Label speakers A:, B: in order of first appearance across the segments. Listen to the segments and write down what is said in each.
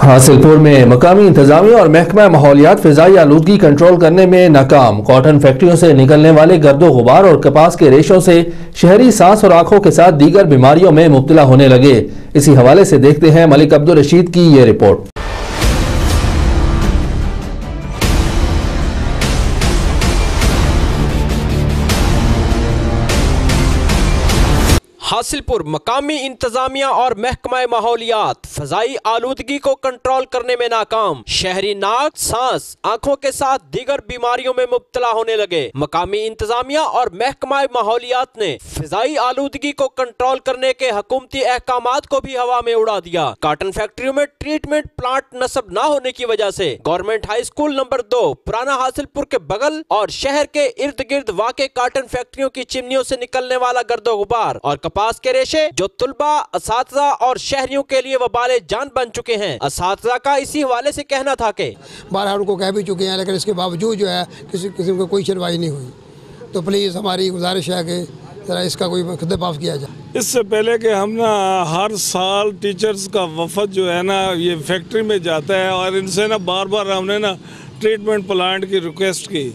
A: हासिलपुर में मकामी इंतजामिया और महकमा माहौलियात फिजाई आलूदगी कंट्रोल करने में नाकाम। कॉटन फैक्ट्रियों से निकलने वाले गर्दो गुबार और कपास के रेशों से शहरी सांस और आंखों के साथ दीगर बीमारियों में मुब्तला होने लगे। इसी हवाले से देखते हैं मलिक अब्दुल रशीद की ये रिपोर्ट।
B: हासिलपुर मकामी इंतजामिया और महकमा माहौलियात फजाई आलूदगी को कंट्रोल करने में नाकाम। शहरी नाक, सांस, आंखों के साथ दीगर बीमारियों में मुब्तला होने लगे। मकामी इंतजामिया और महकमा माहौलियात ने फजाई आलूदगी को कंट्रोल करने के हुकूमती अहकामात को भी हवा में उड़ा दिया। कॉटन फैक्ट्रियों में ट्रीटमेंट प्लांट नस्ब न होने की वजह से गवर्नमेंट हाई स्कूल नंबर 2 पुराना हासिलपुर के बगल और शहर के इर्द गिर्द वाक़े कॉटन फैक्ट्रियों की चिमनियों से निकलने वाला गर्दो गुबार और कपास के रेशे जो तुलबा, असातिज़ा और शहरियों के लिए वबाले जान बन चुके हैं। असातिज़ा का इसी हवाले से कहना था कि
C: बारह उनको कह भी चुके हैं, लेकिन इसके बावजूद जो है किसी किस्म को कोई सुनवाई नहीं हुई। तो प्लीज़ हमारी गुजारिश है कि जरा इसका कोई खुदाफ किया जाए।
D: इससे पहले कि हम ना हर साल टीचर्स का वफद जो है ना ये फैक्ट्री में जाता है और इनसे ना बार बार हमने ना ट्रीटमेंट प्लांट की रिक्वेस्ट की,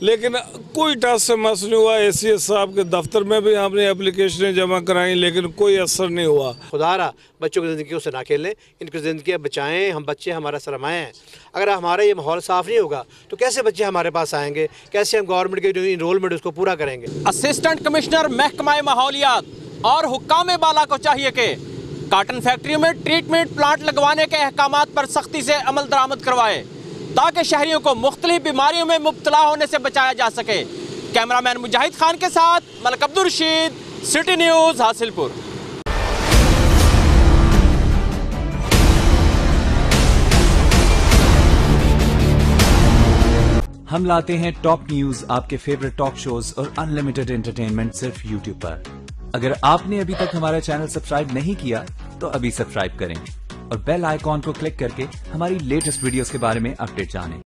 D: लेकिन कोई टस से मस नहीं हुआ। ACS साहब के दफ्तर में भी हमने एप्लीकेशनें जमा कराई, लेकिन कोई असर नहीं हुआ।
E: खुदारा बच्चों की ज़िंदगी से ना खेलें, इनकी ज़िंदगी बचाएं। हम बच्चे हमारा सरमाया हैं। अगर हमारा ये माहौल साफ़ नहीं होगा तो कैसे बच्चे हमारे पास आएंगे, कैसे हम गवर्नमेंट के जो इनरोलमेंट उसको पूरा करेंगे।
B: असिस्टेंट कमिश्नर महकमा माहौलियात और हुक्काम बाला को चाहिए कि कॉटन फैक्ट्रियों में ट्रीटमेंट प्लांट लगवाने के अहकामात पर सख्ती से अमल दरामद करवाए ताकि शहरियों को मुख्तलिफ बीमारियों में मुब्तला होने से बचाया जा सके। कैमरामैन मुजाहिद खान के साथ मलिक अब्दुल रशीद, सिटी न्यूज़, हासिलपुर।
F: हम लाते हैं टॉप न्यूज, आपके फेवरेट टॉक शोज और अनलिमिटेड एंटरटेनमेंट सिर्फ YouTube पर। अगर आपने अभी तक हमारा चैनल सब्सक्राइब नहीं किया तो अभी सब्सक्राइब करें और बेल आइकॉन को क्लिक करके हमारी लेटेस्ट वीडियोस के बारे में अपडेट जानें।